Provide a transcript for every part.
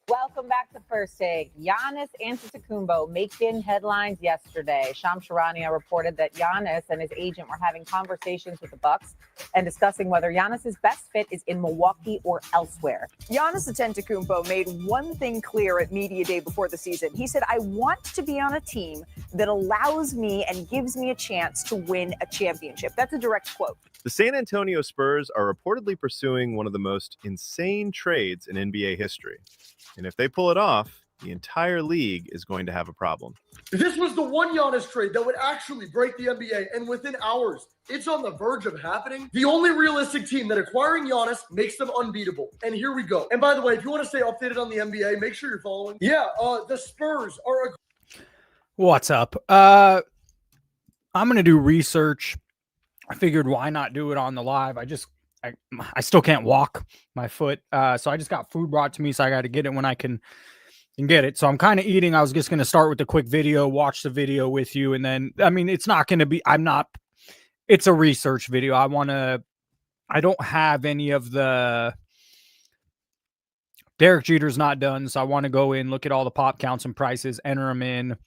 Welcome back to First Take. Giannis Antetokounmpo making headlines yesterday. Shams Charania reported that Giannis and his agent were having conversations with the Bucks and discussing whether Giannis's best fit is in Milwaukee or elsewhere. Giannis Antetokounmpo made one thing clear at Media Day before the season. He said, I want to be on a team that allows me and gives me a chance to win a championship. That's a direct quote. The San Antonio Spurs are reportedly pursuing one of the most insane trades in NBA history. And if they pull it off, the entire league is going to have a problem. This was the one Giannis trade that would actually break the NBA, and within hours, it's on the verge of happening. The only realistic team that acquiring Giannis makes them unbeatable. And here we go. And by the way, if you want to stay updated on the NBA, make sure you're following. Yeah, the Spurs are... What's up? I'm going to do research. I figured why not do it on the live? I still can't walk my foot. So I just got food brought to me. So I got to get it when I can get it. So I'm kind of eating. I was just going to start with a quick video, watch the video with you. And then, I mean, it's not going to be, it's a research video. I don't have any of the Derek Jeter's not done. So I want to go in, look at all the pop counts and prices, enter them in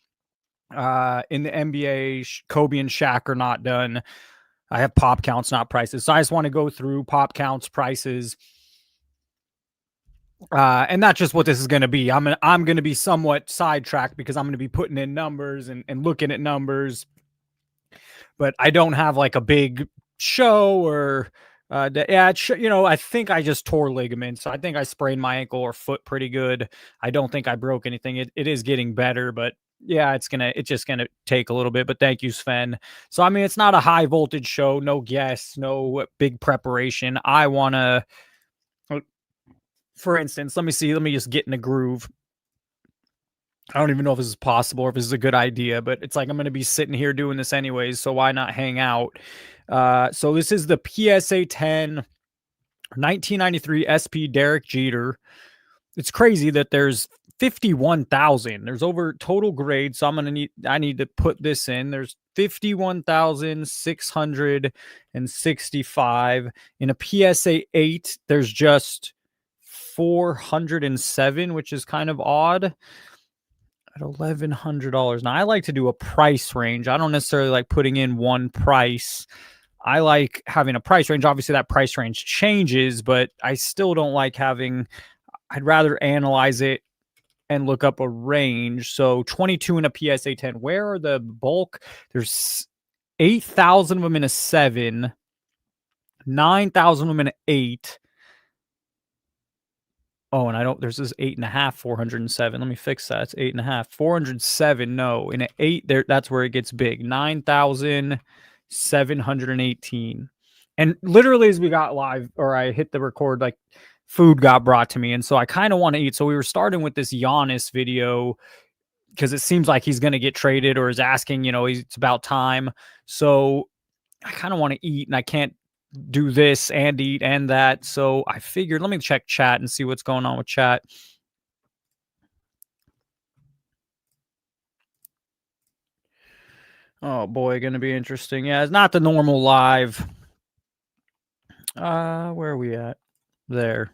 the NBA. Kobe and Shaq are not done. I have pop counts, not prices. So I just want to go through pop counts, prices. And that's just what this is going to be. I'm going to be somewhat sidetracked because I'm going to be putting in numbers and looking at numbers. But I don't have like a big show or, I think I just tore ligaments. So I think I sprained my ankle or foot pretty good. I don't think I broke anything. It is getting better, but yeah, it's just gonna take a little bit, but thank you, Sven. So, I mean, it's not a high voltage show, no guests, no big preparation. I want to, for instance, let me just get in the groove. I don't even know if this is possible or if this is a good idea, but it's like, I'm going to be sitting here doing this anyways. So why not hang out? So this is the PSA 10, 1993 SP Derek Jeter. It's crazy that there's 51,000. There's over total grade. So I need to put this in. There's 51,665 in a PSA 8. There's just 407, which is kind of odd at $1,100. Now I like to do a price range. I don't necessarily like putting in one price. I like having a price range. Obviously that price range changes, but I still don't like I'd rather analyze it and look up a range. So 22 in a PSA 10. Where are the bulk? There's 8,000 of them in a 7, 9,000 of them in an 8. Oh, and there's this 8.5, 407. Let me fix that. It's 8.5, 407. No, in an 8, that's where it gets big. 9,718. And literally as we got live, or I hit the record, like, food got brought to me, and so I kind of want to eat. So we were starting with this Giannis video because it seems like he's going to get traded or is asking, it's about time. So I kind of want to eat, and I can't do this and eat and that. So I figured, let me check chat and see what's going on with chat. Oh boy, going to be interesting. Yeah, it's not the normal live. Where are we at? There.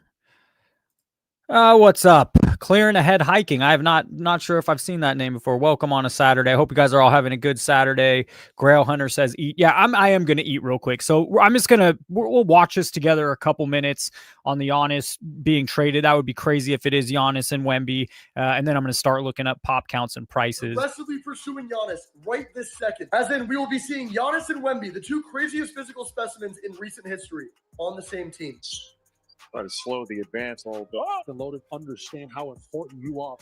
What's up? Clearing Ahead Hiking. I have not sure if I've seen that name before. Welcome on a Saturday. I hope you guys are all having a good Saturday. Grail Hunter says eat. Yeah, I am going to eat real quick. So I'm just we'll watch this together a couple minutes on the Giannis being traded. That would be crazy if it is Giannis and Wemby. And then I'm going to start looking up pop counts and prices. Aggressively pursuing Giannis right this second. As in, we will be seeing Giannis and Wemby, the two craziest physical specimens in recent history, on the same team. Try to slow the advance a little bit. Loaded, understand how important you are.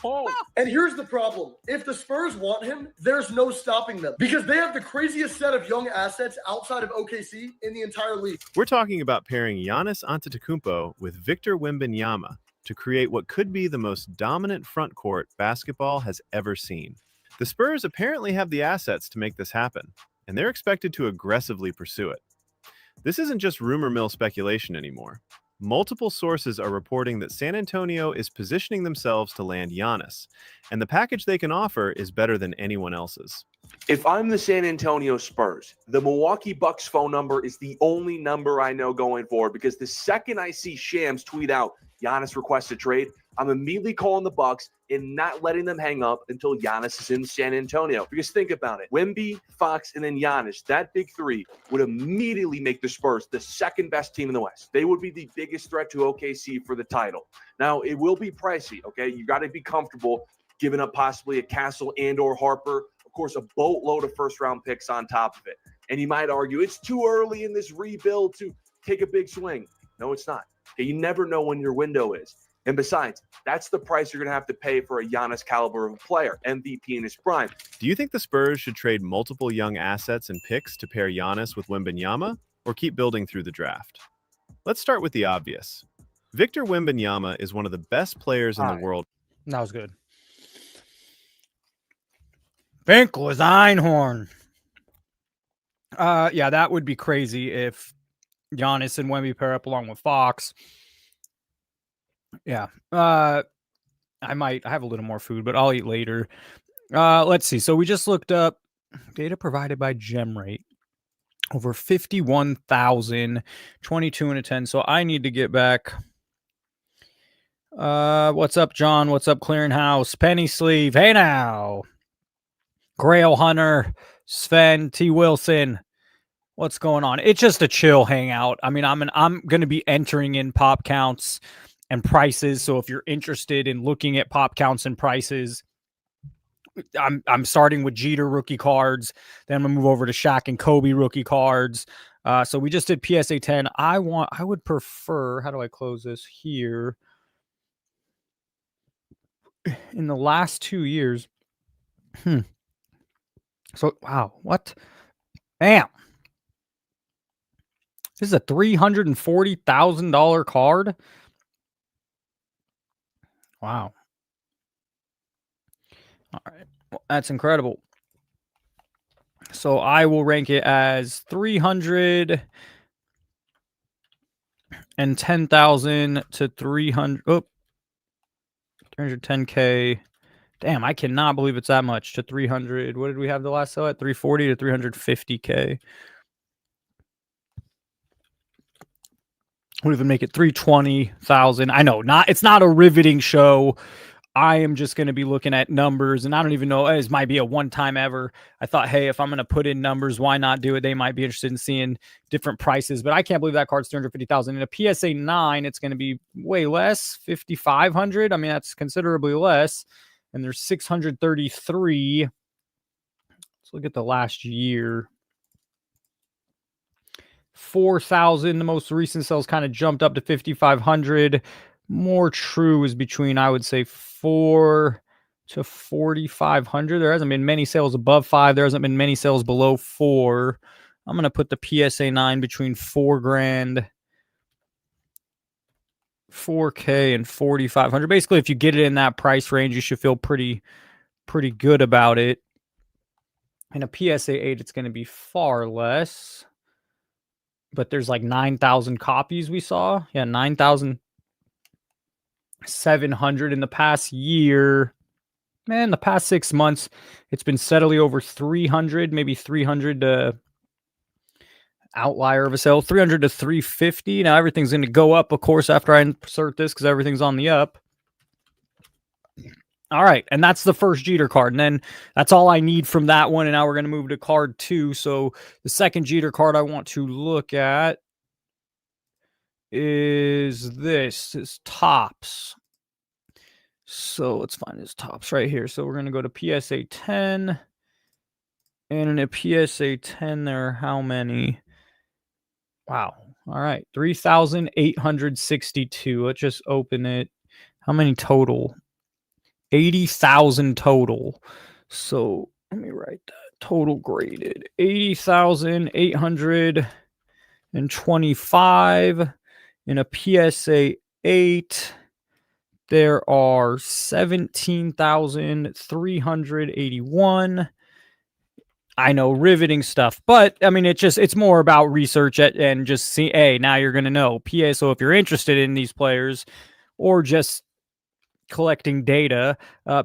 And here's the problem. If the Spurs want him, there's no stopping them because they have the craziest set of young assets outside of OKC in the entire league. We're talking about pairing Giannis Antetokounmpo with Victor Wembanyama to create what could be the most dominant front court basketball has ever seen. The Spurs apparently have the assets to make this happen, and they're expected to aggressively pursue it. This isn't just rumor mill speculation anymore. Multiple sources are reporting that San Antonio is positioning themselves to land Giannis, and the package they can offer is better than anyone else's. If I'm the San Antonio Spurs, the Milwaukee Bucks phone number is the only number I know going forward, because the second I see Shams tweet out Giannis requests a trade, I'm immediately calling the Bucks and not letting them hang up until Giannis is in San Antonio. Because think about it. Wemby, Fox, and then Giannis, that big three would immediately make the Spurs the second best team in the West. They would be the biggest threat to OKC for the title. Now, it will be pricey, okay? You got to be comfortable giving up possibly a Castle and or Harper. Of course, a boatload of first-round picks on top of it. And you might argue it's too early in this rebuild to take a big swing. No, it's not. Okay, you never know when your window is. And besides, that's the price you're going to have to pay for a Giannis caliber of a player, MVP in his prime. Do you think the Spurs should trade multiple young assets and picks to pair Giannis with Wembanyama, or keep building through the draft? Let's start with the obvious. Victor Wembanyama is one of the best players in the world. That was good. Finkel's Einhorn. Yeah, that would be crazy if Giannis and Wemby pair up along with Fox. Yeah. I have a little more food, but I'll eat later. Let's see. So we just looked up data provided by GemRate. Over 51,000, 22 and a 10. So I need to get back. What's up, John? What's up, Clearinghouse? Penny Sleeve. Hey now. Grail Hunter, Sven, T. Wilson. What's going on? It's just a chill hangout. I mean, I'm going to be entering in pop counts and prices. So if you're interested in looking at pop counts and prices, I'm starting with Jeter rookie cards. Then I'm gonna move over to Shaq and Kobe rookie cards. So we just did PSA 10. I would prefer. How do I close this here? In the last 2 years. So wow, what? Damn. This is a $340,000 card. Wow. All right. Well, that's incredible. So I will rank it as 310,000 to 310K. Damn, I cannot believe it's that much to 300. What did we have the last sale at? 340 to 350K. We'll even make it 320,000. I know, it's not a riveting show. I am just going to be looking at numbers, and I don't even know. This might be a one-time ever. I thought, hey, if I'm going to put in numbers, why not do it? They might be interested in seeing different prices, but I can't believe that card's 350,000. In a PSA 9, it's going to be way less, 5,500. I mean, that's considerably less, and there's 633. Let's look at the last year. 4,000. The most recent sales kind of jumped up to 5,500. More true is between, I would say, 4 to 4,500. There hasn't been many sales above 5. There hasn't been many sales below 4. I'm going to put the PSA 9 between $4,000, $4K, and 4,500. Basically, if you get it in that price range, you should feel pretty good about it. In a PSA 8, it's going to be far less. But there's like 9,000 copies we saw. Yeah, 9,700 in the past year. Man, the past 6 months, it's been steadily over 300, maybe 300 to outlier of a sale, 300 to 350. Now everything's going to go up, of course, after I insert this because everything's on the up. All right, and that's the first Jeter card. And then that's all I need from that one. And now we're going to move to card 2. So the second Jeter card I want to look at is this Topps. So let's find his Topps right here. So we're going to go to PSA 10. And in a PSA 10, there are how many? Wow. All right, 3,862. Let's just open it. How many total? 80,000 total. So let me write that. Total graded 80,825. In a PSA 8, there are 17,381. I know, riveting stuff, but I mean, it's more about research and just see. Hey, now you're going to know PA. So if you're interested in these players or just collecting data,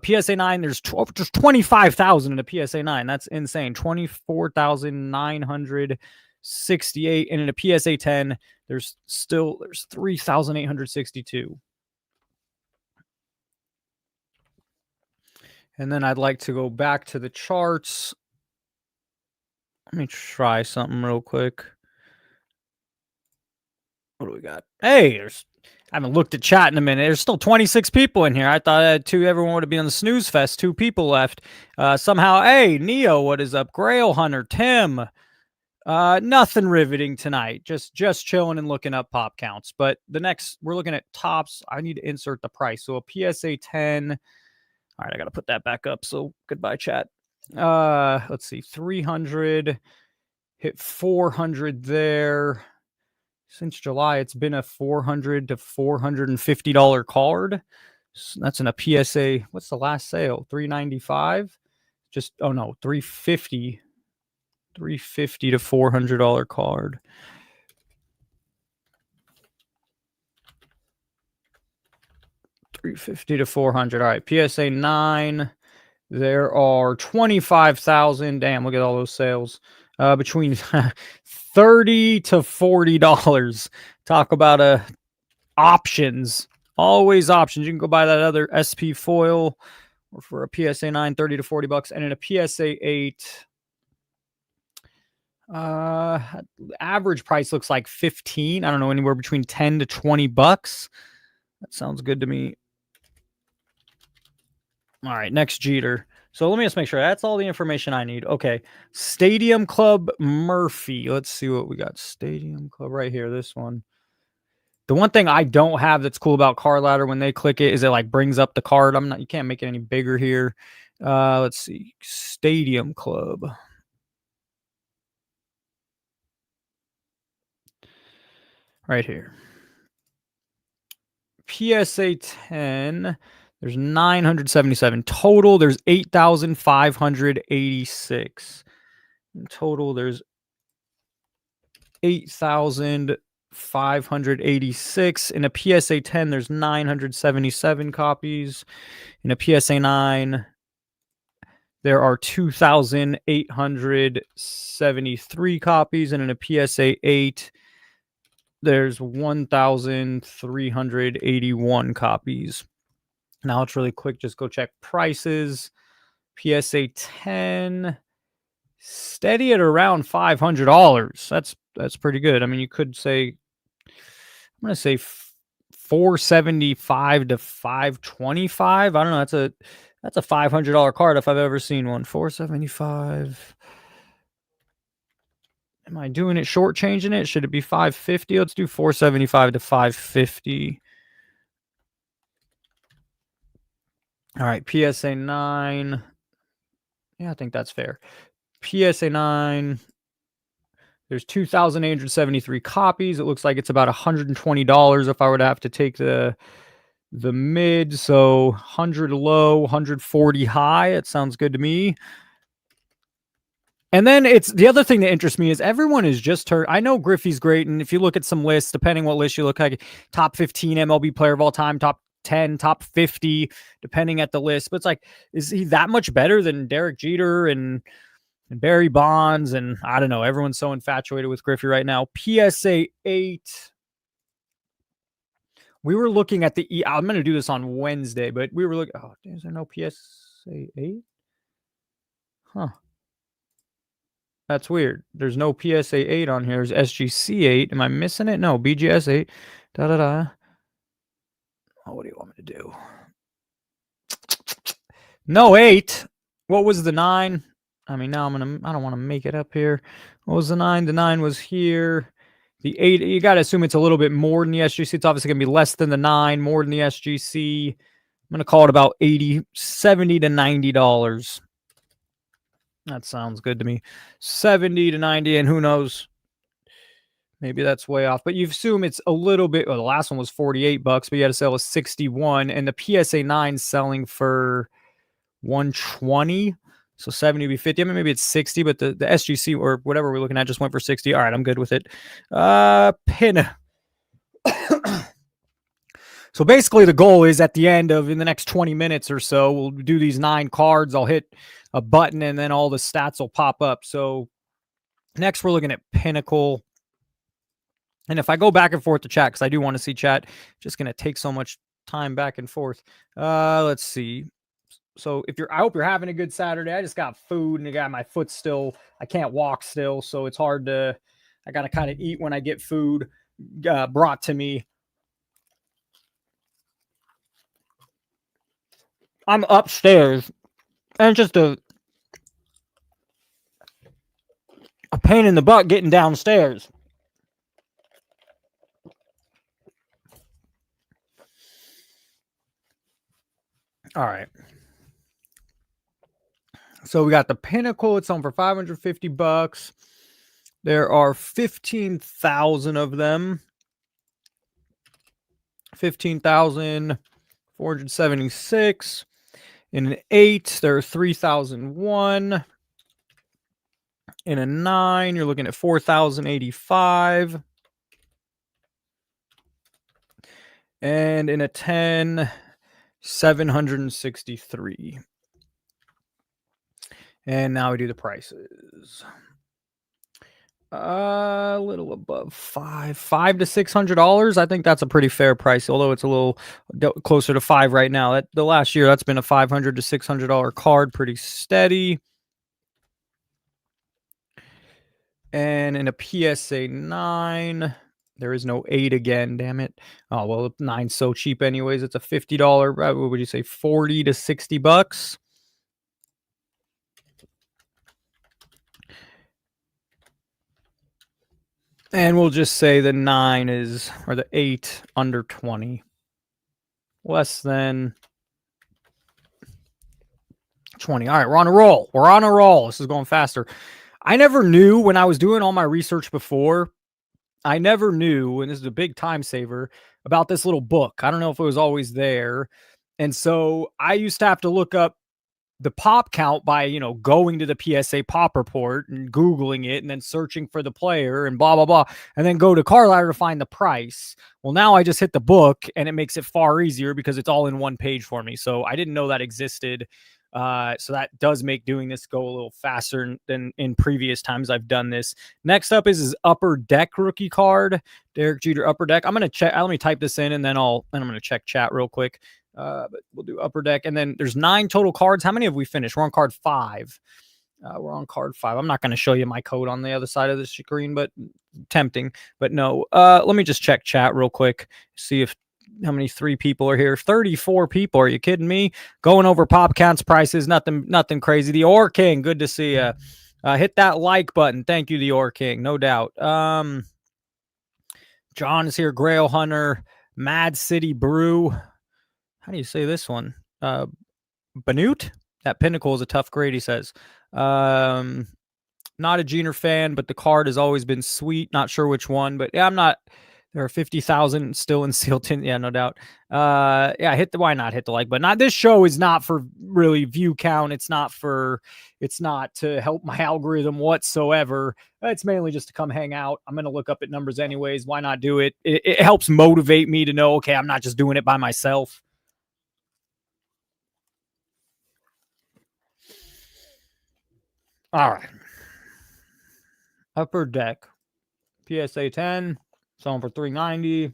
PSA 9, there's just 25,000 in a PSA 9. That's insane. 24,968, and in a PSA 10, there's 3,862. And then I'd like to go back to the charts. Let me try something real quick. What do we got? Hey, I haven't looked at chat in a minute. There's still 26 people in here. I thought everyone would have been on the snooze fest. 2 people left. Somehow, hey, Neo, what is up? Grail Hunter, Tim. Nothing riveting tonight. Just chilling and looking up pop counts. But the next, we're looking at tops. I need to insert the price. So a PSA 10. All right, I got to put that back up. So goodbye, chat. Let's see. 300. Hit 400 there. Since July, it's been a $400 to $450 card. So that's in a PSA. What's the last sale? $395. Just $350. $350 to $400 card. $350 to $400. All right, PSA 9. There are 25,000. Damn, look at all those sales. Between $30 to $40. Talk about options. Always options. You can go buy that other SP foil or for a PSA 9, 30 to $40. And in a PSA 8, average price looks like 15. I don't know, anywhere between 10 to $20. That sounds good to me. All right, next Jeter. So let me just make sure that's all the information I need. Okay, Stadium Club Murphy. Let's see what we got. Stadium Club right here. This one. The one thing I don't have that's cool about Card Ladder when they click it is it like brings up the card. You can't make it any bigger here. Let's see. Stadium Club. Right here. PSA 10. There's 977 total. There's 8,586 in total. There's 8,586 in a PSA 10. There's 977 copies in a PSA 9. There are 2,873 copies, and in a PSA 8, there's 1,381 copies. Now it's really quick. Just go check prices. PSA 10 steady at around $500. That's pretty good. I mean, you could say, I'm going to say 475 to 525. I don't know. That's a $500 card if I've ever seen one. 475. Am I doing it shortchanging it? Should it be 550? Let's do 475 to 550. All right, PSA 9. Yeah, I think that's fair. PSA 9. There's 2,873 copies. It looks like it's about $120 if I were to have to take the mid. So 100 low, 140 high. It sounds good to me. And then it's the other thing that interests me is everyone is just turned. I know Griffey's great, and if you look at some lists, depending what list you look like, top 15 MLB player of all time, top 10, top 50, depending at the list. But it's like, is he that much better than Derek Jeter and Barry Bonds? And I don't know. Everyone's so infatuated with Griffey right now. PSA 8. We were looking at I'm going to do this on Wednesday, but we were looking. Oh, is there no PSA 8? Huh. That's weird. There's no PSA 8 on here. There's SGC 8. Am I missing it? No, BGS 8. Oh, what do you want me to do? No 8. What was the 9? I mean, now I don't want to make it up here. What was the 9? The 9 was here. The 8, you got to assume it's a little bit more than the SGC. It's obviously going to be less than the 9, more than the SGC. I'm going to call it about $70 to $90. That sounds good to me. 70 to 90, and who knows? Maybe that's way off. But you assume it's a little bit. Well, the last one was $48, but you had to sell a 61, and the PSA 9 selling for $120. So 70 would be 50. I mean, maybe it's 60, but the SGC or whatever we're looking at just went for 60. All right, I'm good with it. Pin. So basically the goal is at the end of in the next 20 minutes or so, we'll do these 9 cards. I'll hit a button and then all the stats will pop up. So next we're looking at Pinnacle. And if I go back and forth to chat, because I do want to see chat, just going to take so much time back and forth. Let's see. So I hope you're having a good Saturday. I just got food and I got my foot still. I can't walk still, so it's hard to. I gotta kind of eat when I get food brought to me. I'm upstairs, and it's just a pain in the butt getting downstairs. All right. So we got the Pinnacle. It's on for $550. There are 15,000 of them. 15,476. In an 8, there are 3,001. In a 9, you're looking at 4,085. And in a 10, 763. And now we do the prices. A little above $500 to $600. I think that's a pretty fair price, although it's a little closer to $5 right now. The last year, that's been a $500 to $600 card, pretty steady. And in a PSA 9, there is no 8 again, damn it. Oh, well, 9's so cheap anyways. It's a $50, what would you say, $40 to $60? And we'll just say the 9 is, or the 8, under 20. Less than 20. All right, we're on a roll. We're on a roll. This is going faster. I never knew when I was doing all my research before, I never knew, and this is a big time saver, about this little book. I don't know if it was always there. And so I used to have to look up the pop count by, going to the PSA pop report and Googling it and then searching for the player and blah, blah, blah, and then go to Card Ladder to find the price. Well, now I just hit the book and it makes it far easier because it's all in one page for me. So I didn't know that existed. So that does make doing this go a little faster than in previous times I've done this. Next up is his Upper Deck rookie card, Derek Jeter Upper Deck. I'm going to check. Let me type this in and then I'm going to check chat real quick. But we'll do Upper Deck. And then there's 9 total cards. How many have we finished? We're on card 5. We're on card 5. I'm not going to show you my code on the other side of the screen, but tempting. But no, let me just check chat real quick. See how many 3 people are here. 34 people. Are you kidding me? Going over pop counts, prices. Nothing crazy. The Ore King. Good to see you. Hit that like button. Thank you, the Ore King. No doubt. John is here. Grail Hunter. Mad City Brew. How do you say this one? Banute? That Pinnacle is a tough grade, he says. Not a Jeter fan, but the card has always been sweet. Not sure which one, but yeah, I'm not. There are 50,000 still in sealed tin. Yeah, no doubt. Yeah, why not hit the like button? This show is not for really view count. It's not to help my algorithm whatsoever. It's mainly just to come hang out. I'm going to look up at numbers anyways. Why not do it? It helps motivate me to know, okay, I'm not just doing it by myself. All right. Upper Deck. PSA 10. Selling for $390.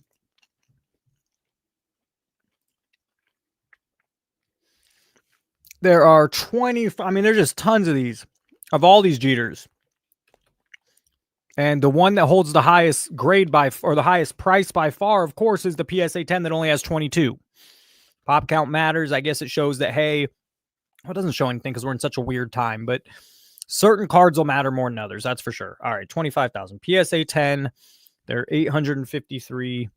There are 20. I mean, there's just tons of these, of all these Jeters. And the one that holds the highest grade or the highest price by far, of course, is the PSA 10 that only has 22. Pop count matters. I guess it shows that, hey, well, it doesn't show anything because we're in such a weird time, but certain cards will matter more than others. That's for sure. All right, 25,000. PSA 10. They're 853.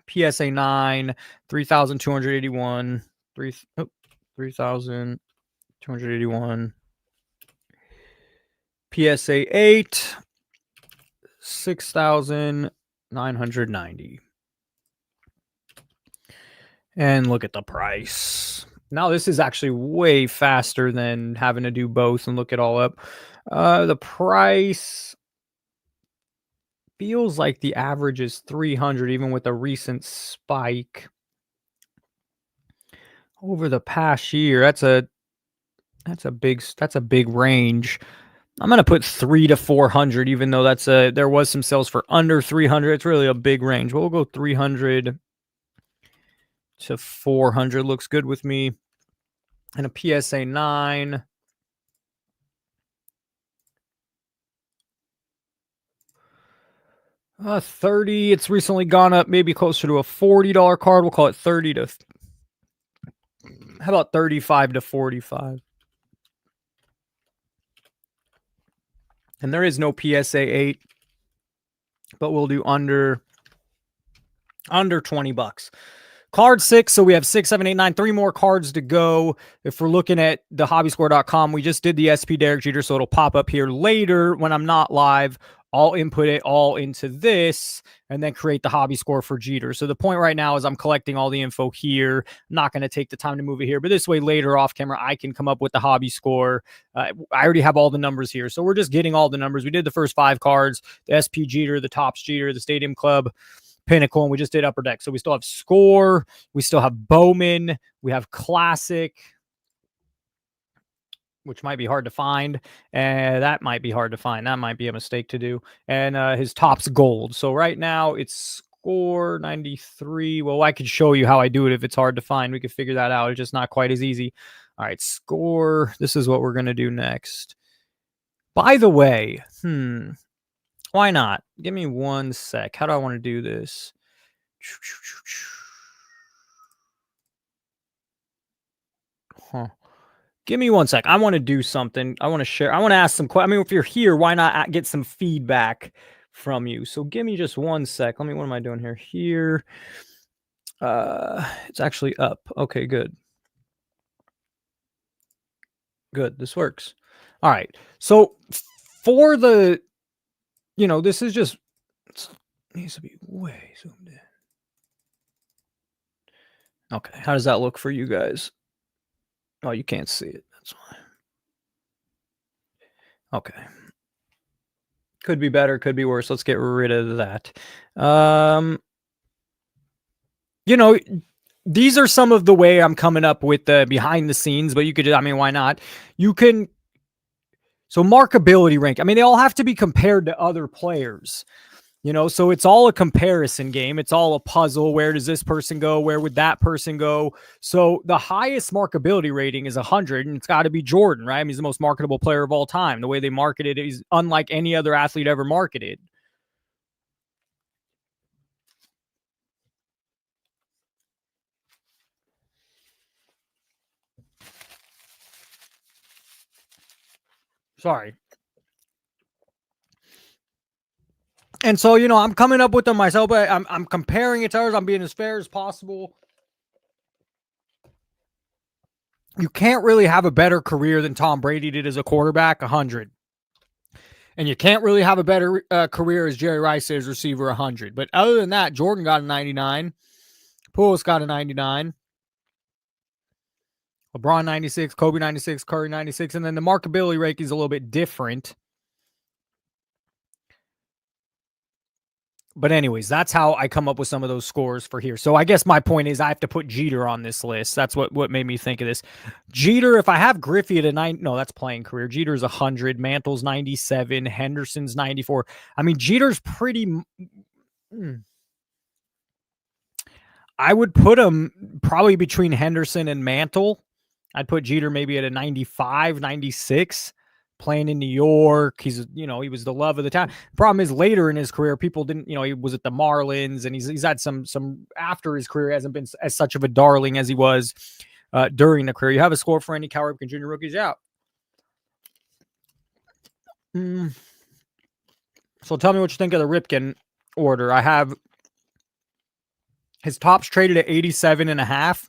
PSA 9, 3,281. 3,281. PSA 8, 6,990. And look at the price. Now, this is actually way faster than having to do both and look it all up. The price feels like the average is 300, even with a recent spike over the past year. That's a big range. I'm gonna put 300 to 400, even though there was some sales for under 300. It's really a big range. We'll go 300 to 400. Looks good with me. and a PSA 9. $30. It's recently gone up, maybe closer to a $40 card. We'll call it 30 to. How about 35 to 45? And there is no PSA 8, but we'll do under $20. Card 6, so we have 6, 7, 8, 9, 3 more cards to go. If we're looking at the hobbyscore.com, we just did the SP Derek Jeter, so it'll pop up here later when I'm not live. I'll input it all into this and then create the hobby score for Jeter. So the point right now is I'm collecting all the info here. I'm not going to take the time to move it here, but this way later off camera, I can come up with the hobby score. I already have all the numbers here. So we're just getting all the numbers. We did the first 5 cards, the SP Jeter, the Topps Jeter, the Stadium Club, Pinnacle, and we just did Upper Deck. So we still have Score. We still have Bowman. We have Classic, which might be hard to find. And that might be hard to find. That might be a mistake to do. And his Topps Gold. So right now it's Score 93. Well, I could show you how I do it if it's hard to find. We could figure that out. It's just not quite as easy. All right, Score. This is what we're going to do next. By the way, why not? Give me one sec. How do I want to do this? Give me one sec. I want to do something. I want to share. I want to ask some questions. I mean, if you're here, why not get some feedback from you? So give me just one sec. What am I doing here? Here. It's actually up. Okay, good. Good. This works. All right. So for the, this is just, it needs to be way zoomed in. Okay. How does that look for you guys? Oh, you can't see it. That's why. Okay. Could be better, could be worse. Let's get rid of that. These are some of the way I'm coming up with the behind the scenes, but you could, why not? You can, so markability rank. They all have to be compared to other players. So it's all a comparison game. It's all a puzzle. Where does this person go? Where would that person go? So the highest markability rating is 100, and it's got to be Jordan, right? He's the most marketable player of all time. The way they market it is unlike any other athlete ever marketed. Sorry. And so, I'm coming up with them myself, but I'm comparing it to others. I'm being as fair as possible. You can't really have a better career than Tom Brady did as a quarterback, 100. And you can't really have a better career as Jerry Rice did as receiver, 100. But other than that, Jordan got a 99. Pujols got a 99. LeBron 96, Kobe 96, Curry 96. And then the markability ranking is a little bit different. But anyways, that's how I come up with some of those scores for here. So I guess my point is I have to put Jeter on this list. That's what made me think of this. Jeter, if I have Griffey at a 9, no, that's playing career. Jeter's 100, Mantle's 97, Henderson's 94. Jeter's pretty... I would put him probably between Henderson and Mantle. I'd put Jeter maybe at a 95, 96. Playing in New York, he was the love of the town. Problem is, later in his career, people didn't, he was at the Marlins, and he's had some after his career, hasn't been as such of a darling as he was during the career. You have a score for any Cal Ripken Jr. rookies out. So tell me what you think of the Ripken order. I have his Topps traded at 87.5.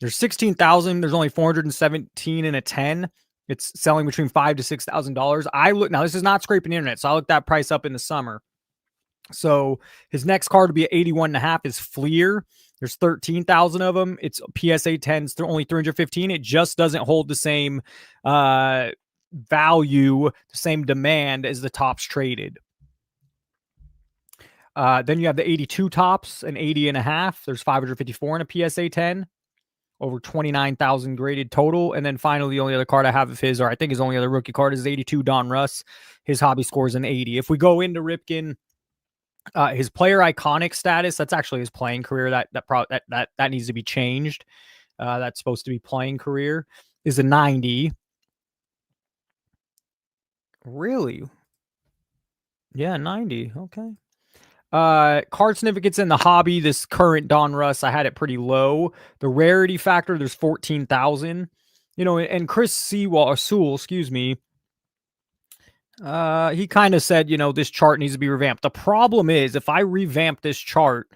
There's 16,000. There's only 417 in a 10. It's selling between $5,000 to $6,000. Now this is not scraping the internet, so I looked that price up in the summer. So his next card to be at 81.5 is Fleer. There's 13,000 of them. It's PSA 10s. They're only 315. It just doesn't hold the same value, the same demand as the Topps traded. Then you have the 82 Topps and 80.5. There's 554 in a PSA 10. Over 29,000 graded total. And then finally, the only other card I have of his, or I think his only other rookie card, is 82 Don Russ. His hobby score is an 80. If we go into Ripken, his player iconic status, that's actually his playing career. That needs to be changed. that's supposed to be playing career, is a 90. Really? Yeah, 90. Okay. Card significance in the hobby, this current Donruss, I had it pretty low. The rarity factor, there's 14,000. You know, and Chris Sewell, excuse me, he kind of said, you know, this chart needs to be revamped. The problem is, if I revamp this chart,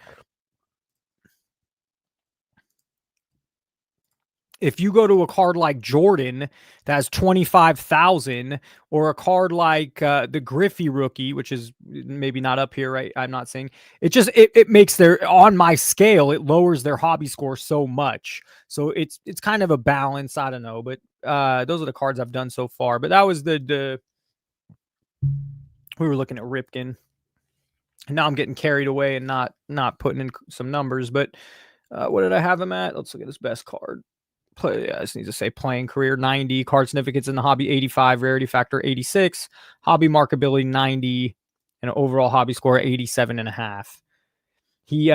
if you go to a card like Jordan that has 25,000, or a card like the Griffey rookie, which is maybe not up here, right? I'm not saying it. Just it makes their, on my scale, it lowers their hobby score so much. So it's kind of a balance. I don't know, but those are the cards I've done so far. But that was the we were looking at Ripken. Now I'm getting carried away and not putting in some numbers. But what did I have him at? Let's look at his best card. I just need to say playing career 90, card significance in the hobby 85, rarity factor 86, hobby markability 90, and overall hobby score 87.5. He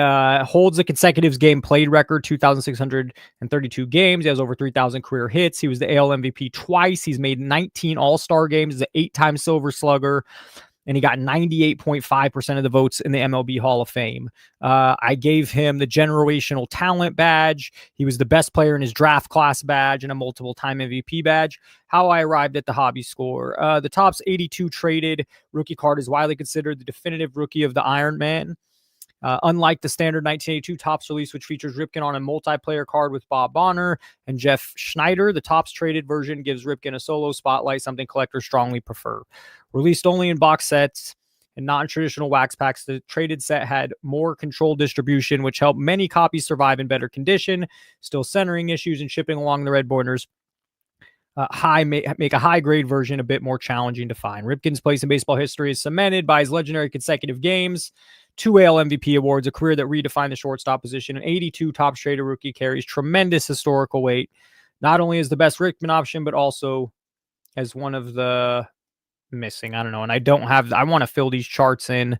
holds the consecutive game played record, 2,632 games. He has over 3,000 career hits. He was the AL MVP twice. He's made 19 All-Star games. He's an 8-time Silver Slugger. And he got 98.5% of the votes in the MLB Hall of Fame. I gave him the generational talent badge. He was the best player in his draft class badge and a multiple-time MVP badge. How I arrived at the hobby score. The Topps 82 traded rookie card is widely considered the definitive rookie of the Iron Man. Unlike the standard 1982 Topps release, which features Ripken on a multiplayer card with Bob Bonner and Jeff Schneider, the Topps traded version gives Ripken a solo spotlight, something collectors strongly prefer. Released only in box sets and non-traditional wax packs, the traded set had more controlled distribution, which helped many copies survive in better condition, still centering issues and shipping along the red borders. Make a high-grade version a bit more challenging to find. Ripken's place in baseball history is cemented by his legendary consecutive games, 2 AL MVP awards, a career that redefined the shortstop position. An 82 Topps traded rookie carries tremendous historical weight, not only as the best Ripken option, but also as one of the missing. I don't know. And I want to fill these charts in.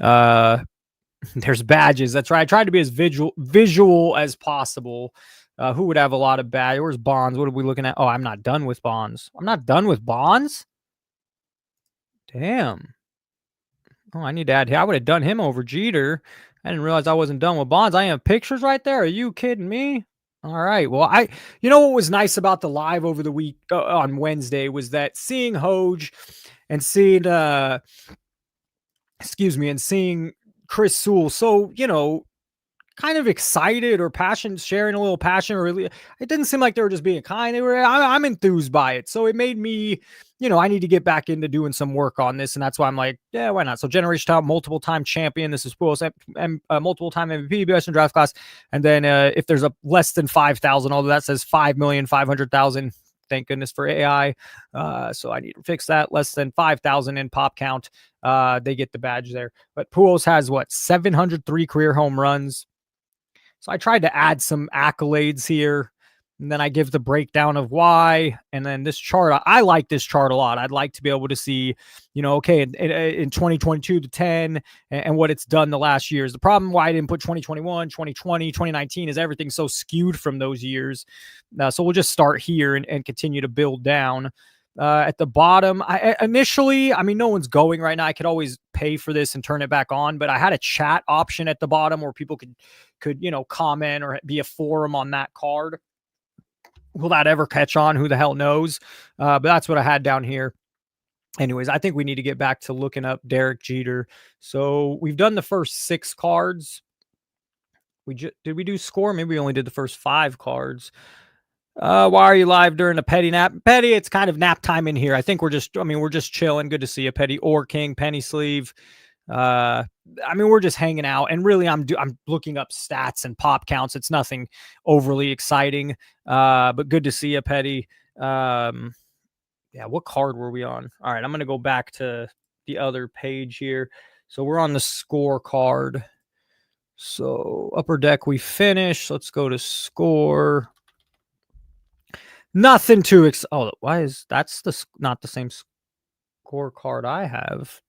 There's badges. That's right. I tried to be as visual as possible. Who would have a lot of badges? Where's Bonds? What are we looking at? Oh, I'm not done with Bonds. I'm not done with Bonds? Damn. Oh, I need to add. I would have done him over Jeter. I didn't realize I wasn't done with Bonds. I have pictures right there. Are you kidding me? All right. Well, you know what was nice about the live over the week on Wednesday was that seeing Hoj and seeing, seeing Chris Sewell. So, you know, kind of excited or passion, sharing a little passion, or really, it didn't seem like they were just being kind. I'm enthused by it. So it made me, you know, I need to get back into doing some work on this. And that's why I'm like, yeah, why not? So Generation Top, multiple time champion. This is multiple time MVP, best in draft class. And then if there's a less than 5,000, although that says 5,500,000. Thank goodness for AI. So I need to fix that. Less than 5,000 in pop count. They get the badge there. But Pujols has 703 career home runs. So I tried to add some accolades here, and then I give the breakdown of why. And then this chart, I like this chart a lot. I'd like to be able to see, you know, okay, in 2022 to 10 and what it's done the last years. The problem why I didn't put 2021, 2020, 2019 is everything's so skewed from those years. So we'll just start here and continue to build down. At the bottom, initially, I mean, no one's going right now. I could always pay for this and turn it back on, but I had a chat option at the bottom where people could, you know, comment or be a forum on that card. Will that ever catch on? Who the hell knows? But that's what I had down here. Anyways, I think we need to get back to looking up Derek Jeter. So we've done the first 6 cards. Did we do score? Maybe we only did the first 5 cards. Why are you live during a Petty nap? Petty, it's kind of nap time in here. I think we're just chilling. Good to see you, Petty or King, Penny Sleeve. I mean, we're just hanging out, and really I'm looking up stats and pop counts. It's nothing overly exciting. But good to see you, Petty. Yeah, what card were we on? All right, I'm going to go back to the other page here. So we're on the score card. So upper deck, we finished. Let's go to score. Nothing too why is that's not the same scorecard I have?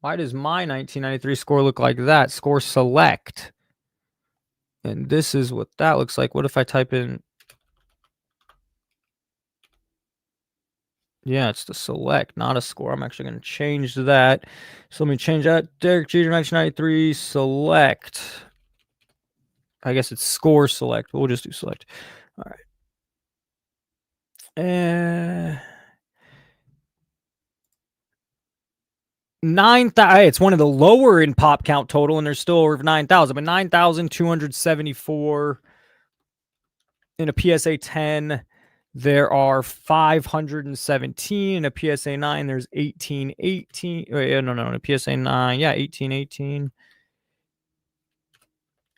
Why does my 1993 score look like that? Score select. And this is what that looks like. What if I type in? Yeah, it's the select, not a score. I'm actually going to change that. So let me change that. Derek Jeter, 1993, select. I guess it's score select. We'll just do select. All right. It's one of the lower in pop count total, and there's still over 9,000, but 9,274 in a PSA 10. There are 517 in a PSA 9. There's 1818. Wait, no, in a PSA 9. Yeah, 1818.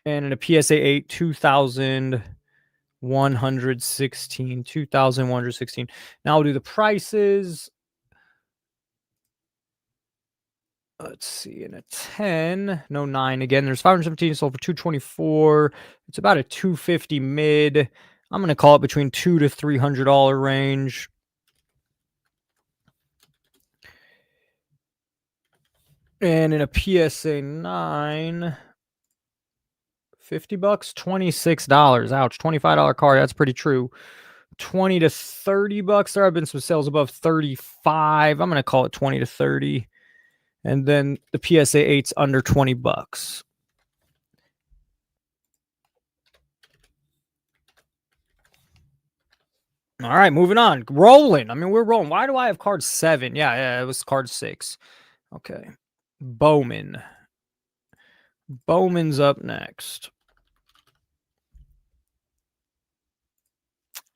And in a PSA 8, 2,116. 2,116. Now I'll do the prices. Let's see, in a 10, no 9 again. There's 517 sold for 224. It's about a 250 mid. I'm gonna call it between $200 to $300 range. And in a PSA 9, $50, $26. Ouch, $25 card. That's pretty true. $20 to $30. There have been some sales above 35. I'm gonna call it 20 to 30. And then the PSA 8's under $20. All right, moving on. Rolling. I mean, we're rolling. Why do I have card 7? Yeah, it was card 6. Okay. Bowman. Bowman's up next.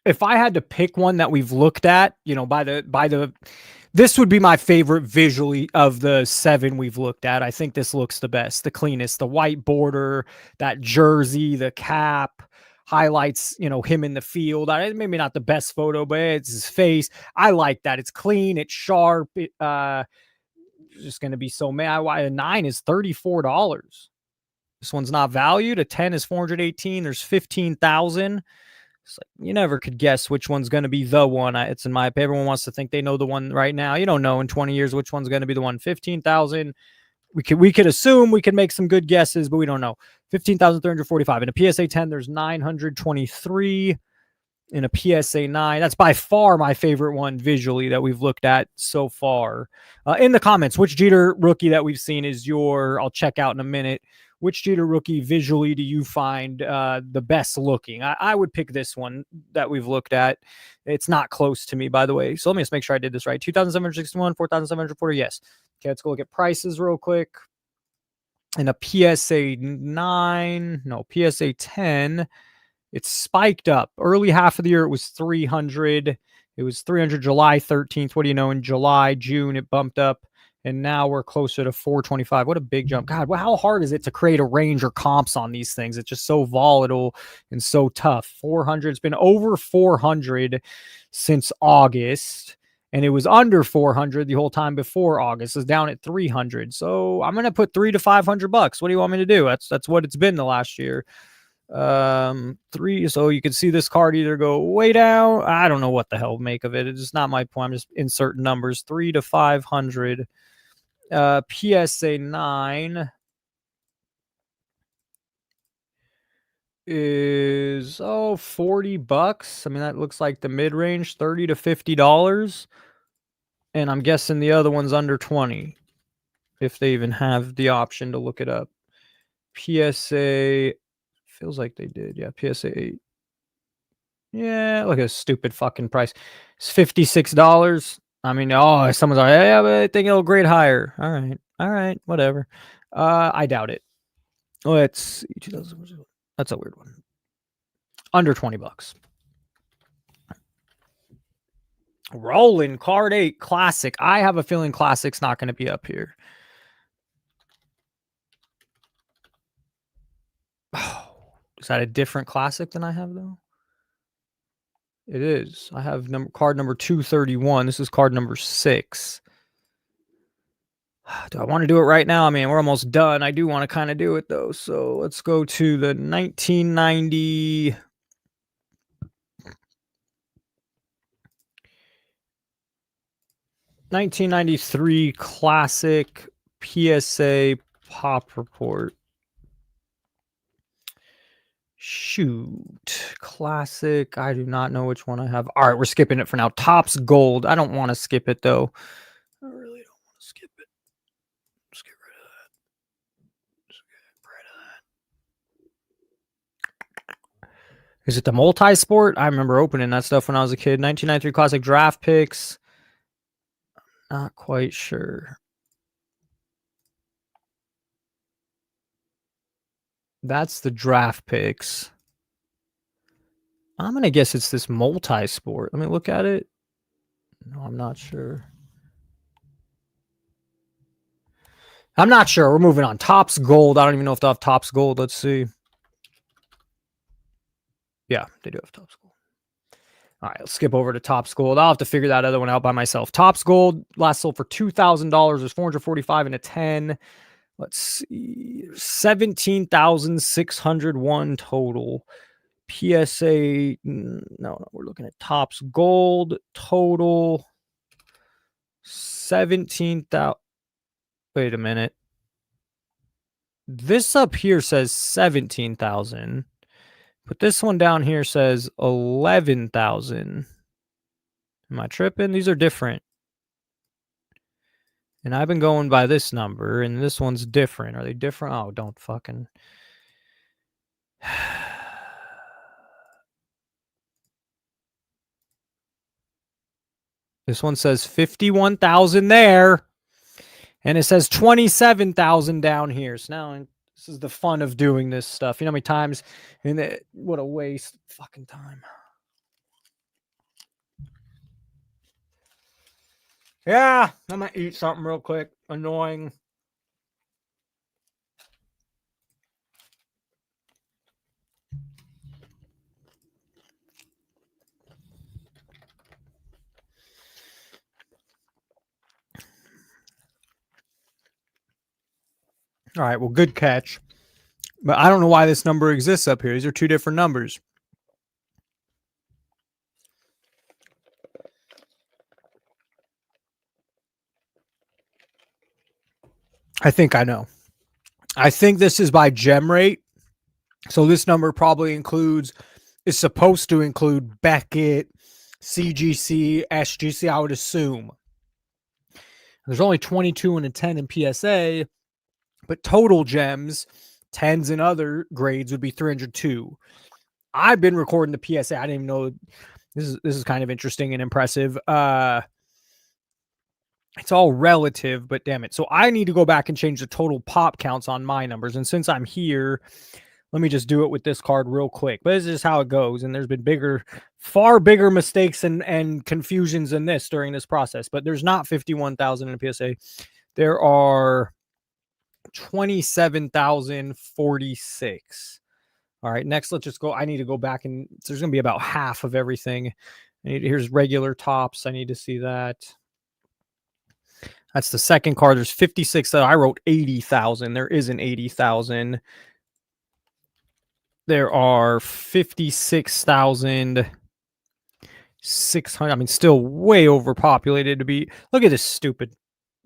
If I had to pick one that we've looked at, this would be my favorite visually of the 7 we've looked at. I think this looks the best, the cleanest, the white border, that jersey, the cap, highlights, him in the field. Maybe not the best photo, but it's his face. I like that. It's clean. It's sharp. Just going to be so mad. Why a 9 is $34. This one's not valued. A 10 is 418. There's 15,000. It's like you never could guess which one's going to be the one. It's in my opinion. Everyone wants to think they know the one right now. You don't know in 20 years which one's going to be the one. 15,000. We could assume, we could make some good guesses, but we don't know. 15,345. In a PSA 10, there's 923. In a PSA 9, that's by far my favorite one visually that we've looked at so far. In the comments, which Jeter rookie that we've seen is I'll check out in a minute. Which Jeter rookie visually do you find the best looking? I would pick this one that we've looked at. It's not close to me, by the way. So let me just make sure I did this right. 2,761, 4,740. Yes. Okay, let's go look at prices real quick. In a PSA 10, it's spiked up. Early half of the year, it was 300. It was 300 July 13th. What do you know? In June, it bumped up. And now we're closer to 425. What a big jump. God, how hard is it to create a range or comps on these things? It's just so volatile and so tough. 400. It's been over 400 since August. And it was under 400 the whole time before August. It's down at 300. So I'm going to put $300 to $500. What do you want me to do? That's what it's been the last year. 3. So you can see this card either go way down. I don't know what the hell to make of it. It's just not my point. I'm just inserting numbers. 300 to 500. PSA 9 is $40. I mean, that looks like the mid-range, $30 to $50. And I'm guessing the other one's under 20, if they even have the option to look it up. PSA feels like they did. Yeah, PSA 8. Yeah, look at this stupid fucking price. It's $56. I mean, someone's like, yeah, but I think it'll grade higher. All right, whatever. I doubt it. Let's see. That's a weird one. Under $20. Rolling card 8 classic. I have a feeling classic's not going to be up here. Is that a different classic than I have though? It is. I have card number 231. This is card number 6. Do I want to do it right now? I mean, we're almost done. I do want to kind of do it though. So let's go to the 1993 classic PSA pop report. Shoot. Classic. I do not know which one I have. All right, we're skipping it for now. Topps Gold. I don't want to skip it, though. I really don't want to skip it. Let's get rid of that. Let's get rid of that. Is it the multi-sport? I remember opening that stuff when I was a kid. 1993 Classic Draft Picks. Not quite sure. That's the draft picks. I'm going to guess it's this multi-sport. Let me look at it. No, I'm not sure. I'm not sure. We're moving on. Topps Gold. I don't even know if they have Topps Gold. Let's see. Yeah, they do have Topps Gold. All right, let's skip over to Topps Gold. I'll have to figure that other one out by myself. Topps Gold last sold for $2,000. There's 445 and a 10. Let's see. 17,601 total. PSA. No, we're looking at Topps Gold total. 17,000. Wait a minute. This up here says 17,000. But this one down here says 11,000. Am I tripping? These are different. And I've been going by this number, and this one's different. Are they different? Oh, don't fucking... This one says 51,000 there. And it says 27,000 down here. So now this is the fun of doing this stuff. You know how many times? And what a waste of fucking time. Yeah, I'm going to eat something real quick. Annoying. All right, well, good catch. But I don't know why this number exists up here. These are two different numbers. I think I know. I think this is by gem rate. So this number probably is supposed to include Beckett, CGC, SGC, I would assume. There's only 22 and a 10 in PSA, but total gems, 10s and other grades would be 302. I've been recording the PSA. I didn't even know. This is kind of interesting and impressive. It's all relative, but damn it. So I need to go back and change the total pop counts on my numbers. And since I'm here, let me just do it with this card real quick. But this is how it goes. And there's been far bigger mistakes and confusions than this during this process. But there's not 51,000 in a PSA. There are 27,046. All right, next let's just go. I need to go back and there's going to be about half of everything. Here's regular tops. I need to see that. That's the second card. There's 56 that I wrote 80,000. There isn't 80,000. There are 56,600. I mean, still way overpopulated to be. Look at this stupid.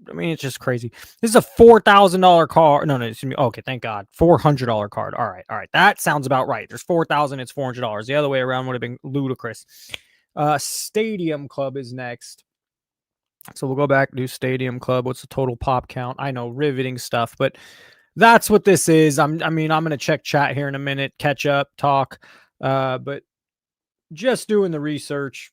I mean, it's just crazy. This is a $4,000 card. No, excuse me. Okay, thank God. $400 card. All right. That sounds about right. There's 4,000. It's $400. The other way around would have been ludicrous. Stadium Club is next. So we'll go back to Stadium Club. What's the total pop count? I know, riveting stuff, but that's what this is. I'm going to check chat here in a minute, catch up, talk, but just doing the research.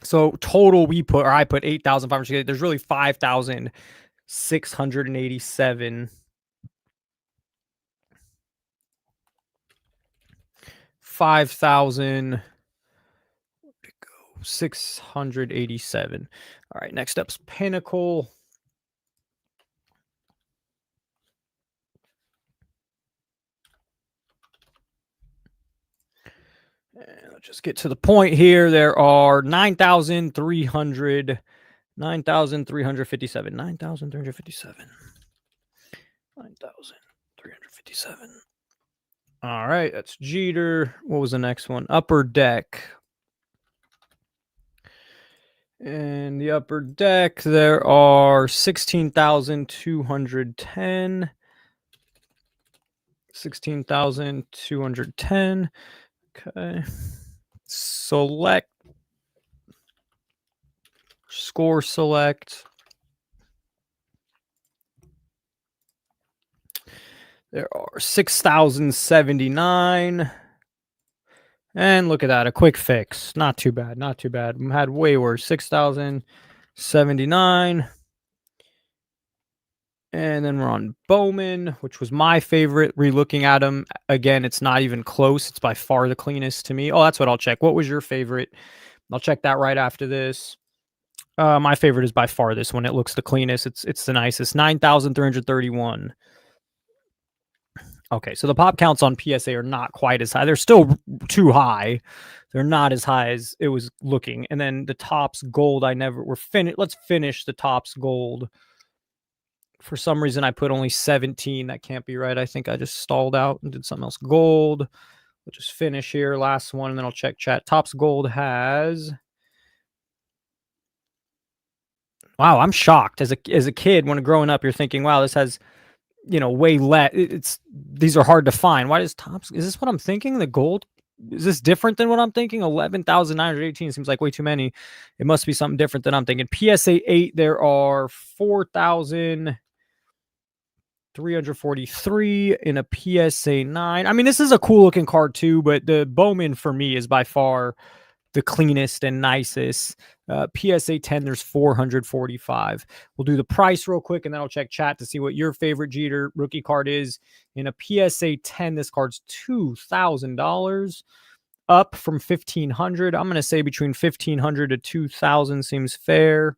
So total I put 8,500. There's really 5,687. 5,687. All right, next up's Pinnacle. And let's just get to the point here. There are 9,357. 9,357. All right, that's Jeter. What was the next one? Upper Deck. And the Upper Deck, there are 16,210. 16,210. Okay. Select. Score select. There are 6,079. And look at that, a quick fix. Not too bad, not too bad. Had way worse. 6,079. And then we're on Bowman, which was my favorite. Relooking at him again, it's not even close. It's by far the cleanest to me. Oh, that's what I'll check. What was your favorite? I'll check that right after this. My favorite is by far this one. It looks the cleanest. It's the nicest. 9,331. Okay, so the pop counts on PSA are not quite as high. They're still too high. They're not as high as it was looking. And then the Topps gold, let's finish the Topps gold. For some reason, I put only 17. That can't be right. I think I just stalled out and did something else. Gold. We'll just finish here. Last one, and then I'll check chat. Topps gold has... Wow, I'm shocked. As a kid, when growing up, you're thinking, wow, this has, way less. These are hard to find. Why does Topps... Is this what I'm thinking? The gold? Is this different than what I'm thinking? 11,918 seems like way too many. It must be something different than I'm thinking. PSA 8, there are 4,343 in a PSA 9. I mean, this is a cool looking card too, but the Bowman for me is by far the cleanest and nicest. PSA 10, there's 445. We'll do the price real quick, and then I'll check chat to see what your favorite Jeter rookie card is. In a PSA 10, this card's $2,000, up from 1,500. I'm going to say between 1,500 to 2,000 seems fair.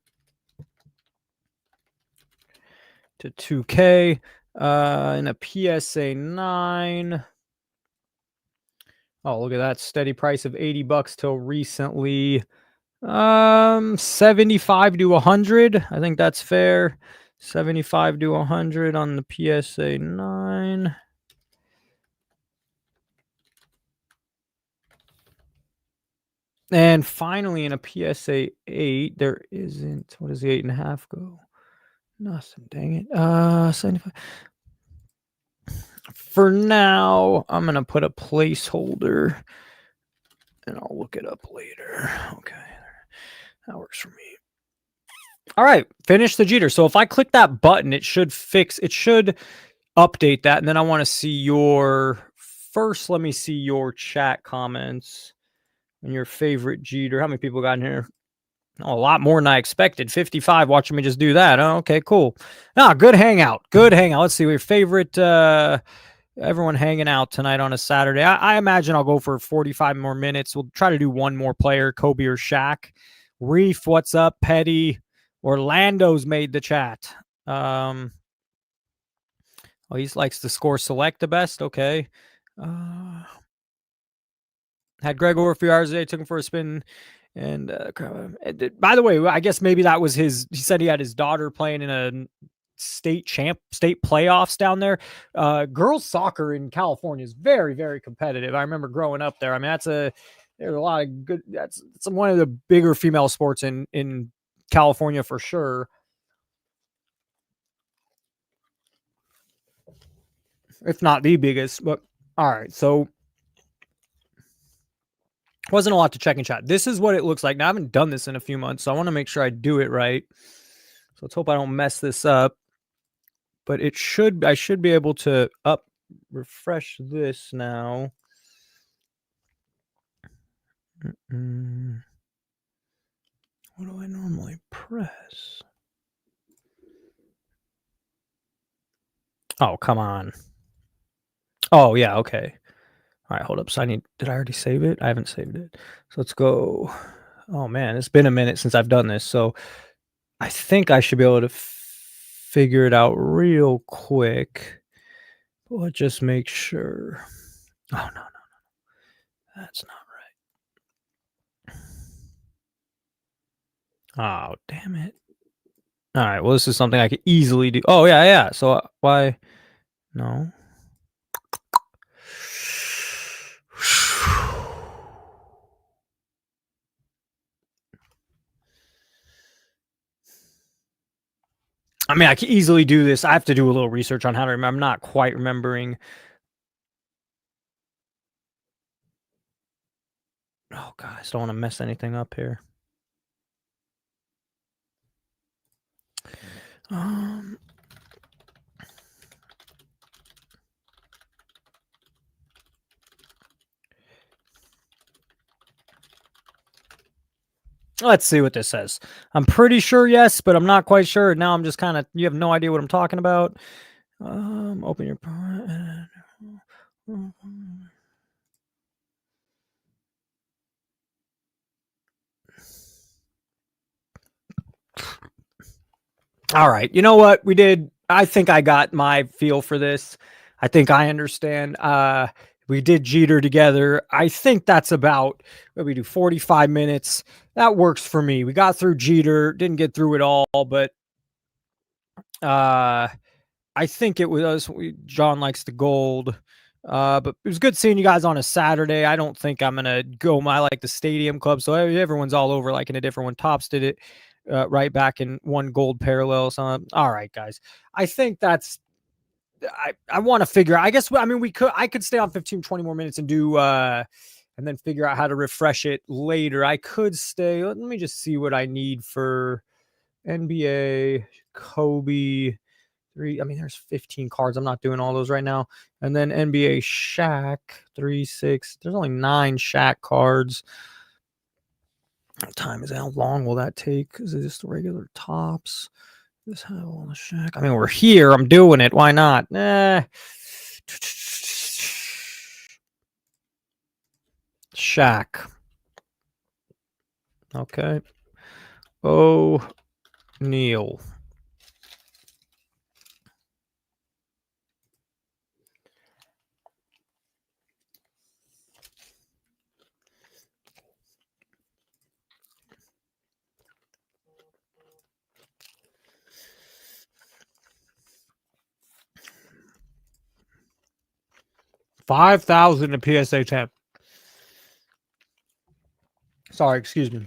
To 2K. In a PSA 9. Oh, look at that steady price of $80 till recently. 75 to 100. I think that's fair. 75 to 100 on the PSA 9. And finally, in a PSA 8, there isn't. What does the 8.5 go? Nothing. Dang it. 75. For now, I'm gonna put a placeholder, and I'll look it up later. Okay. That works for me. All right, finish the Jeter. So if I click that button, it should update that. And then I want to see let me see your chat comments and your favorite Jeter. How many people got in here? Oh, a lot more than I expected. 55 watching me just do that. Oh, okay, cool. Good hangout. Good hangout. Let's see your favorite, everyone hanging out tonight on a Saturday. I imagine I'll go for 45 more minutes. We'll try to do one more player, Kobe or Shaq. Reef, what's up? Petty, Orlando's made the chat. He likes to score select the best. Okay. Had Greg over a few hours today, took him for a spin. And by the way, I guess maybe that was he said he had his daughter playing in a state playoffs down there. Girls soccer in California is very, very competitive. I remember growing up there. I mean, there's a lot of good, that's one of the bigger female sports in California for sure. If not the biggest, but all right. So wasn't a lot to check in chat. This is what it looks like. Now I haven't done this in a few months, so I want to make sure I do it right. So let's hope I don't mess this up. But I should be able to refresh this now. What do I normally press? Oh, come on. Oh, yeah, okay. All right, hold up. So did I already save it? I haven't saved it. So let's go. Oh, man, it's been a minute since I've done this. So I think I should be able to figure it out real quick. But let's just make sure. Oh, no. That's not right. Oh, damn it. All right, well, this is something I could easily do. Oh, yeah. So why? No. I mean, I can easily do this. I have to do a little research on how to remember. I'm not quite remembering Oh, guys, don't want to mess anything up here. Let's see what this says. I'm pretty sure yes, but I'm not quite sure. Now I'm just kind of, you have no idea what I'm talking about. Open your... All right. You know what we did? I think I got my feel for this. I think I understand. We did Jeter together. I think that's about what we do, 45 minutes. That works for me. We got through Jeter, didn't get through it all, but I think it was John likes the gold. But it was good seeing you guys on a Saturday. I don't think I'm gonna go. I like the Stadium Club, so everyone's all over like in a different one. Tops did it right back in one gold parallel. So all right, guys. I think that's. I want to figure. I guess I mean I could stay on 15, 20 more minutes and do and then figure out how to refresh it later. I could stay. Let me just see what I need for NBA Kobe. I mean, there's 15 cards. I'm not doing all those right now. And then NBA Shaq 3-6. There's only 9 Shaq cards. What time is it? How long will that take? Is it just the regular tops? This have all the Shaq. I mean, we're here. I'm doing it. Why not? Shaq. Okay. Oh, Neil. $5,000 to PSA 10. Sorry, excuse me.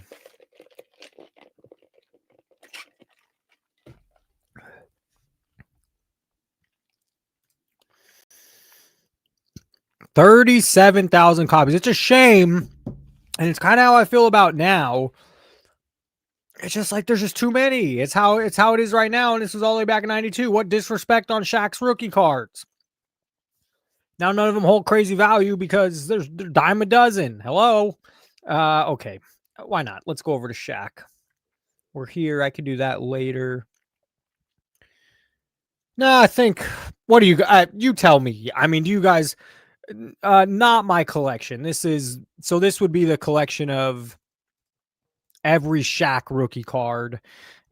$37,000 copies. It's a shame, and it's kind of how I feel about now. It's just like there's just too many. It's how it is right now, and this was all the way back in '92. What disrespect on Shaq's rookie cards. Now none of them hold crazy value because they're dime a dozen. Hello. Okay. Why not? Let's go over to Shaq. We're here. I could do that later. No, I think. What do you tell me? I mean, do you guys? Not my collection. This would be the collection of every Shaq rookie card,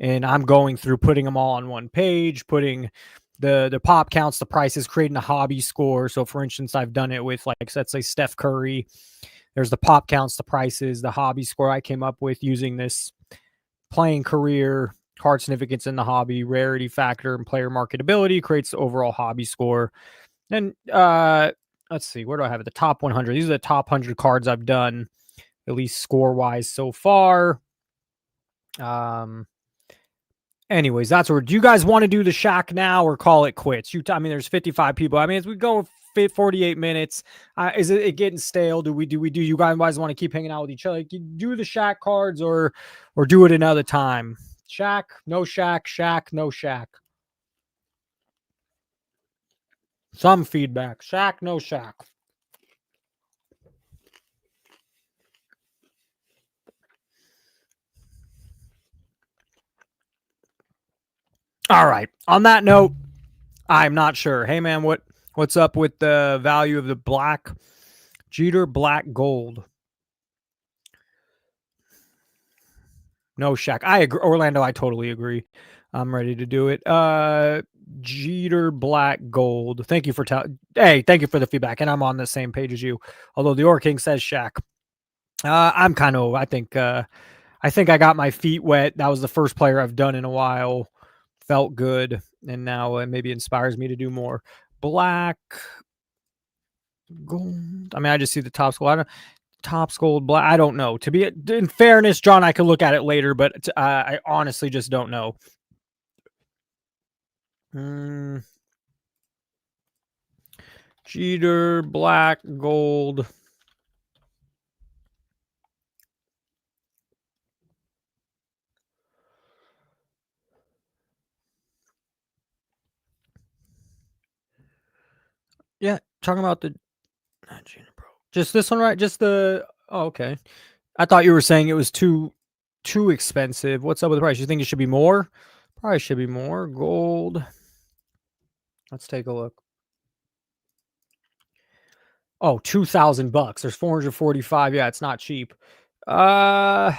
and I'm going through putting them all on one page, putting the pop counts, the prices, creating a hobby score. So for instance, I've done it with, like, let's say Steph Curry. There's the pop counts, the prices, the hobby score I came up with using this playing career, card significance in the hobby, rarity factor, and player marketability creates the overall hobby score. And let's see, where do I have it? The top 100. These are the top 100 cards I've done, at least score wise so far. Anyways, that's where. Do you guys want to do the Shaq now or call it quits? I mean, there's 55 people. I mean, as we go 48 minutes, is it getting stale? Do you guys want to keep hanging out with each other? Like, do the Shaq cards or do it another time? Shaq, no Shaq, Shaq, no Shaq. Some feedback. Shaq, no Shaq. All right. On that note, I'm not sure. Hey man, what's up with the value of the black Jeter black gold? No Shaq. I agree. Orlando, I totally agree. I'm ready to do it. Jeter black gold. Thank you for thank you for the feedback. And I'm on the same page as you. Although the Or King says Shaq. I'm kind of, I think I got my feet wet. That was the first player I've done in a while. Felt good. And now it maybe inspires me to do more. Black gold. I mean, I just see the top gold. Top gold black. I don't know. To be in fairness, John, I could look at it later, but I honestly just don't know. Jeter black gold. Yeah, talking about the just this one, right? Just the okay. I thought you were saying it was too expensive. What's up with the price? You think it should be more? Probably should be more. Gold. Let's take a look. Oh, $2,000. There's 445. Yeah, it's not cheap. Cool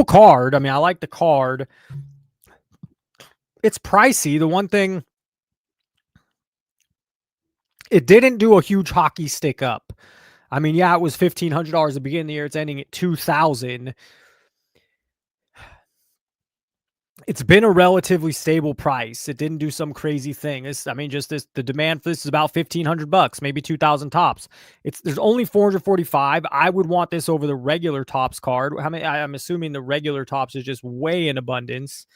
card. I mean, I like the card. It's pricey. The one thing, it didn't do a huge hockey stick up. I mean, yeah, it was $1,500 at the beginning of the year. It's ending at $2,000. It's been a relatively stable price. It didn't do some crazy thing. The demand for this is about $1,500, maybe 2,000 tops. There's only 445. I would want this over the regular tops card. I'm assuming the regular tops is just way in abundance.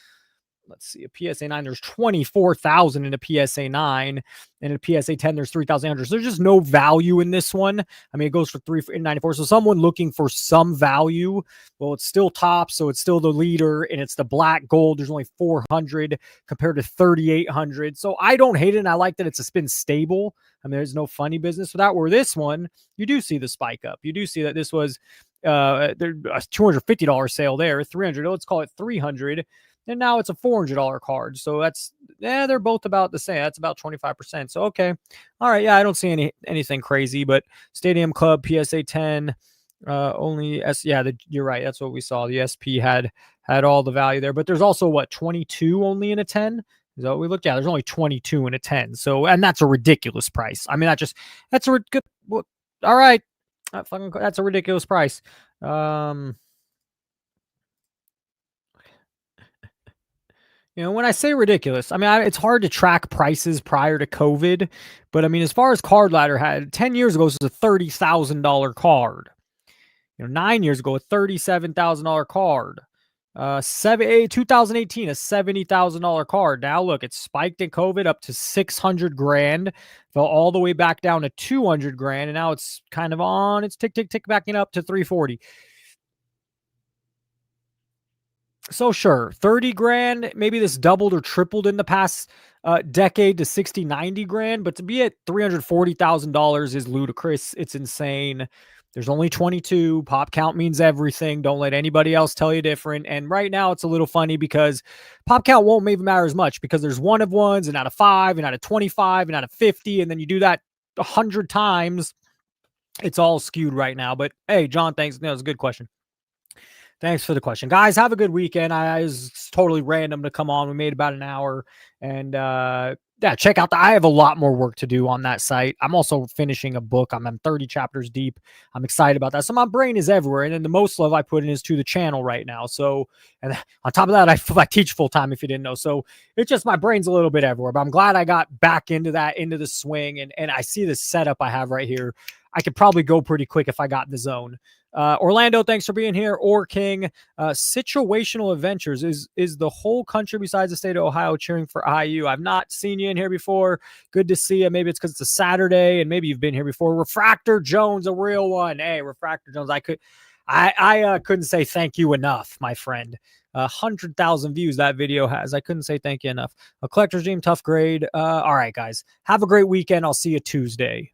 Let's see, a PSA 9, there's 24,000 in a PSA 9, and a PSA 10, there's 3,800. So there's just no value in this one. I mean, it goes for $394. So someone looking for some value, well, it's still top, so it's still the leader, and it's the black gold. There's only 400 compared to 3,800. So I don't hate it, and I like that it's been stable. I mean, there's no funny business with that. Where this one, you do see the spike up. You do see that this was a $250 sale there, 300. Let's call it 300. And now it's a $400 card. So they're both about the same. That's about 25%. So, okay. All right. Yeah, I don't see anything crazy, but Stadium Club, PSA 10, you're right. That's what we saw. The SP had all the value there, but there's also 22 only in a 10? Is that what we looked at? There's only 22 in a 10. So, and that's a ridiculous price. I mean, that's a good, all right. That's a ridiculous price. When I say ridiculous, I mean, it's hard to track prices prior to COVID, but I mean, as far as Card Ladder had 10 years ago, this was a $30,000 card. 9 years ago, a $37,000 card. 2018, a $70,000 card. Now look, it's spiked in COVID up to 600 grand, fell all the way back down to 200 grand, and now it's kind of on. It's tick backing up to 340. So sure, 30 grand, maybe this doubled or tripled in the past decade to 60, 90 grand, but to be at $340,000 is ludicrous. It's insane. There's only 22. Pop count means everything. Don't let anybody else tell you different. And right now it's a little funny because pop count won't maybe matter as much because there's 1 of 1s and out of 5 and out of 25 and out of 50. And then you do that 100 times. It's all skewed right now. But hey, John, thanks. That was a good question. Thanks for the question. Guys, have a good weekend. I was totally random to come on. We made about an hour. And check out I have a lot more work to do on that site. I'm also finishing a book. I'm 30 chapters deep. I'm excited about that. So my brain is everywhere. And then the most love I put in is to the channel right now. So, and on top of that, I teach full time if you didn't know. So it's just my brain's a little bit everywhere. But I'm glad I got back into the swing. And I see this setup I have right here. I could probably go pretty quick if I got in the zone. Orlando, thanks for being here. Or King, situational adventures. Is the whole country besides the state of Ohio cheering for IU? I've not seen you in here before. Good to see you. Maybe it's because it's a Saturday and maybe you've been here before. Refractor Jones, a real one. Hey, Refractor Jones. I couldn't say thank you enough, my friend. 100,000 views that video has. I couldn't say thank you enough. A collector's dream, tough grade. All right, guys. Have a great weekend. I'll see you Tuesday.